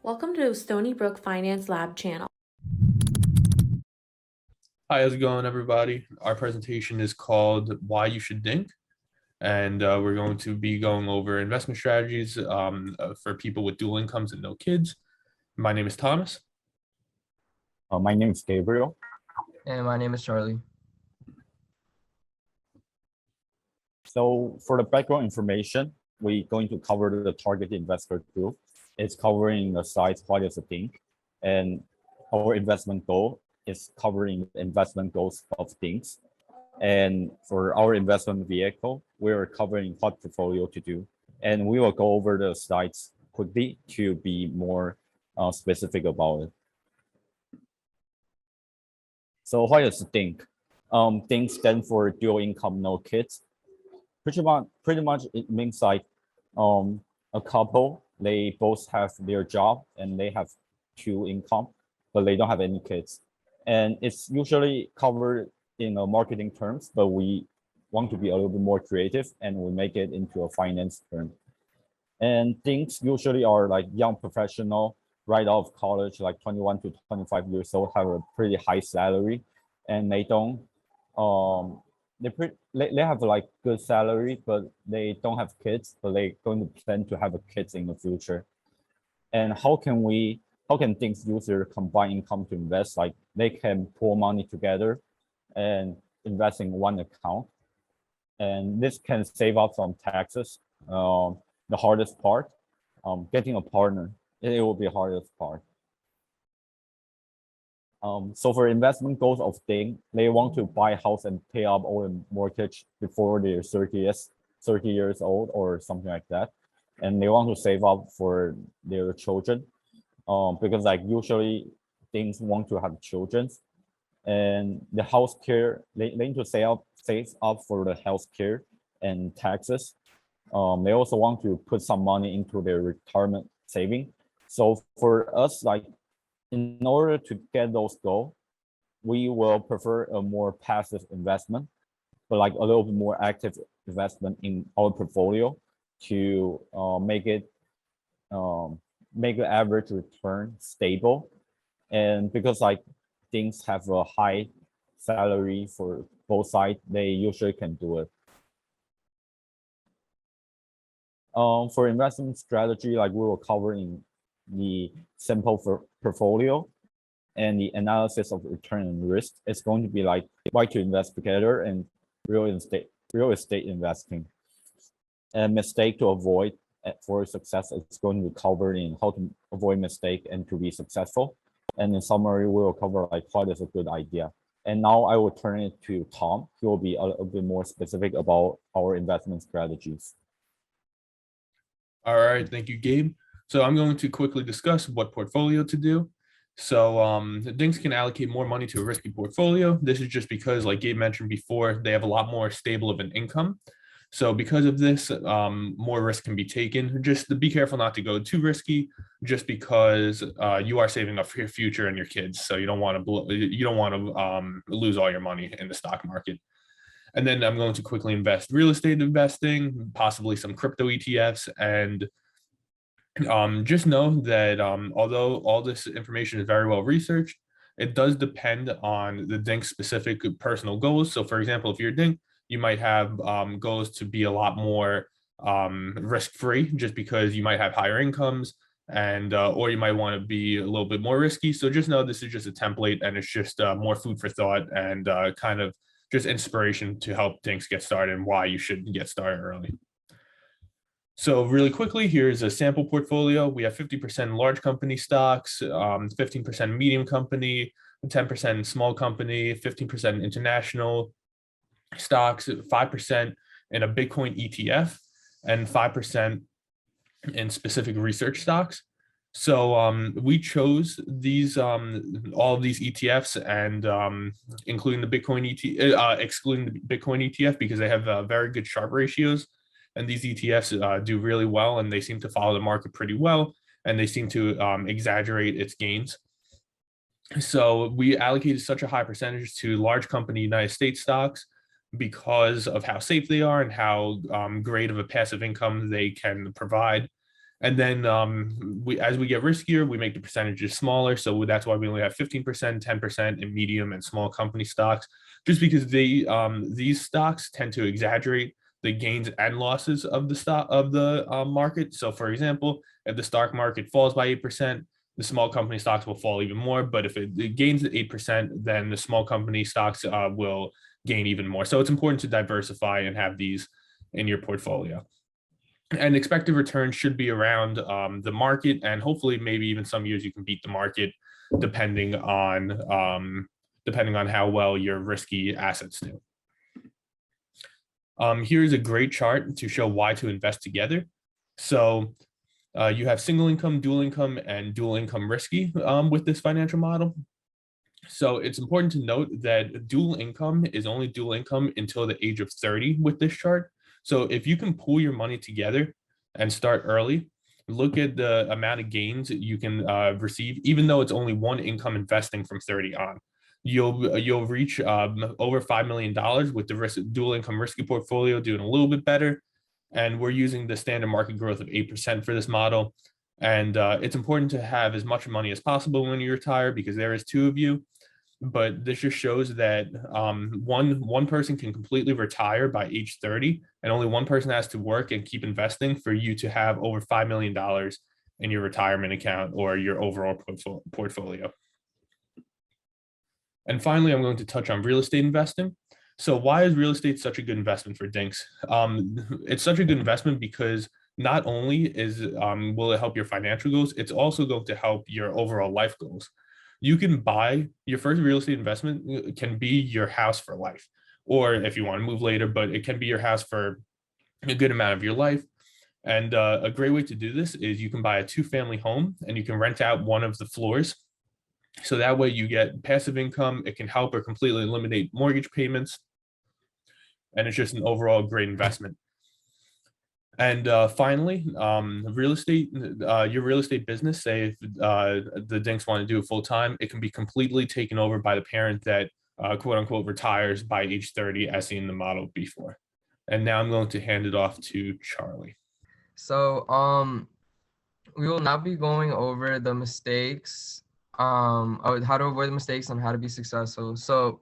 Welcome to Stony Finance Lab channel. Hi, how's it going, everybody? Our presentation is called Why You Should D.I.N.K, and we're going to be going over investment strategies for people with dual incomes and no kids. My name is Thomas. My name is Gabriel. And my name is Charlie. So for the background information, we're going to cover the target investor group. It's covering the size, what is a DINK, and our investment goal is covering investment goals of DINKs. And for our investment vehicle, we're covering what portfolio to do. And we will go over the slides quickly to be more specific about it. So what is DINK? DINK stands for dual income, no kids. Pretty much it means like a couple, they both have their job and they have two income, but they don't have any kids. And it's usually covered in marketing terms, but we want to be a little bit more creative and we make it into a finance term. And DINKs usually are like young professional right out of college, like 21 to 25 years old, have a pretty high salary, and they don't they have like good salary, but they don't have kids, but they're going to plan to have a kids in the future. And how can DINKs use their combined income to invest? Like they can pull money together and invest in one account. And this can save up some taxes. The hardest part, getting a partner, it will be the hardest part. So for investment goals of DINK, they want to buy a house and pay up all the mortgage before they're 30 years old or something like that. And they want to save up for their children, because like usually DINKs want to have children. And the health care, they need to save up for the health care and taxes. They also want to put some money into their retirement saving. So for us, like in order to get those goals, we will prefer a more passive investment, but like a little bit more active investment in our portfolio to make the average return stable. And because like things have a high salary for both sides, they usually can do it. For investment strategy, like we will cover in the simple for portfolio and the analysis of return and risk. It's going to be like why to invest together and real estate investing. And mistake to avoid for success, it's going to be covered in how to avoid mistake and to be successful. And in summary, we will cover like what is a good idea. And now I will turn it to Tom. He will be a little bit more specific about our investment strategies. All right, thank you, Gabe. So I'm going to quickly discuss what portfolio to do. So the DINKs can allocate more money to a risky portfolio. This is just because, like Gabe mentioned before, they have a lot more stable of an income. So because of this, more risk can be taken. Just to be careful not to go too risky, just because you are saving up for your future and your kids. So you don't want to lose all your money in the stock market. And then I'm going to quickly invest real estate investing, possibly some crypto ETFs, and just know that although all this information is very well researched, it does depend on the DINK specific personal goals. So for example, if you're DINK, you might have goals to be a lot more risk-free, just because you might have higher incomes, and or you might want to be a little bit more risky. So just know this is just a template, and it's just more food for thought and kind of just inspiration to help DINKs get started and why you should get started early. So really quickly, here's a sample portfolio. We have 50% large company stocks, 15% medium company, 10% small company, 15% international stocks, 5% in a Bitcoin ETF, and 5% in specific research stocks. So we chose these all of these ETFs, and including the Bitcoin ETF, excluding the Bitcoin ETF, because they have very good Sharpe ratios. And these ETFs do really well, and they seem to follow the market pretty well, and they seem to exaggerate its gains. So we allocated such a high percentage to large company United States stocks because of how safe they are and how great of a passive income they can provide. And then as we get riskier, we make the percentages smaller. So that's why we only have 15%, 10% in medium and small company stocks, just because these stocks tend to exaggerate the gains and losses of the stock of the market. So, for example, if the stock market falls by 8%, the small company stocks will fall even more. But if it gains 8%, then the small company stocks will gain even more. So it's important to diversify and have these in your portfolio. And expected return should be around the market, and hopefully maybe even some years you can beat the market, depending on how well your risky assets do. Here's a great chart to show why to invest together. So you have single income, and dual income risky with this financial model. So it's important to note that dual income is only dual income until the age of 30 with this chart. So if you can pool your money together and start early, look at the amount of gains you can receive, even though it's only one income investing from 30 on. You'll reach over $5 million with the dual income risky portfolio doing a little bit better. And we're using the standard market growth of 8% for this model. And it's important to have as much money as possible when you retire, because there is two of you. But this just shows that one person can completely retire by age 30, and only one person has to work and keep investing for you to have over $5 million in your retirement account or your overall portfolio. And finally, I'm going to touch on real estate investing. So why is real estate such a good investment for DINKS? It's such a good investment because not only will it help your financial goals, it's also going to help your overall life goals. You can buy your first real estate investment can be your house for life, or if you want to move later, but it can be your house for a good amount of your life. And a great way to do this is you can buy a 2-family home and you can rent out one of the floors. So that way you get passive income. It can help or completely eliminate mortgage payments. And it's just an overall great investment. And finally, real estate, your real estate business, say if the DINKS want to do it full time, it can be completely taken over by the parent that quote unquote retires by age 30, as seen in the model before. And now I'm going to hand it off to Charlie. So we will now be going over the mistakes, how to avoid the mistakes and how to be successful. So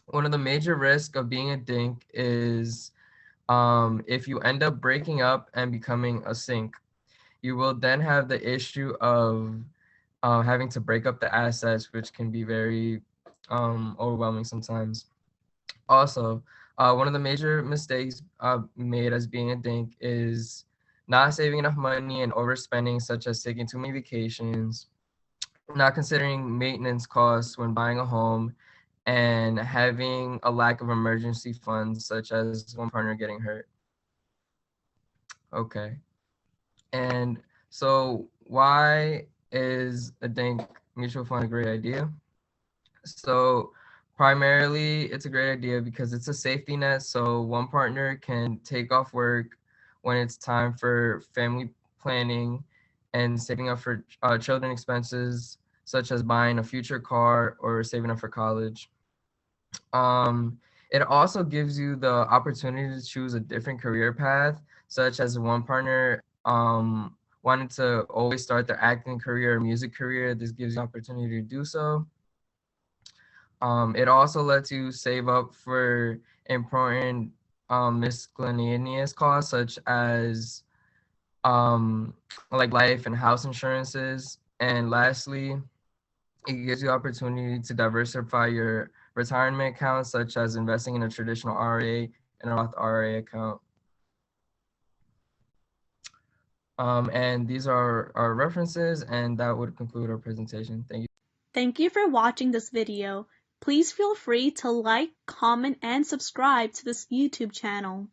one of the major risks of being a DINK is if you end up breaking up and becoming a sink, you will then have the issue of having to break up the assets, which can be very overwhelming sometimes. Also, one of the major mistakes made as being a DINK is not saving enough money and overspending, such as taking too many vacations, not considering maintenance costs when buying a home, and having a lack of emergency funds, such as one partner getting hurt. Okay. And so why is a DINK mutual fund a great idea? So primarily it's a great idea because it's a safety net. So one partner can take off work when it's time for family planning and saving up for children expenses, such as buying a future car or saving up for college. It also gives you the opportunity to choose a different career path, such as one partner wanted to always start their acting career or music career. This gives you opportunity to do so. It also lets you save up for important miscellaneous costs, such as like life and house insurances. And lastly, it gives you opportunity to diversify your retirement accounts, such as investing in a traditional RIA and a Roth RIA account. And these are our references, and that would conclude our presentation. Thank you. Thank you for watching this video. Please feel free to like, comment, and subscribe to this YouTube channel.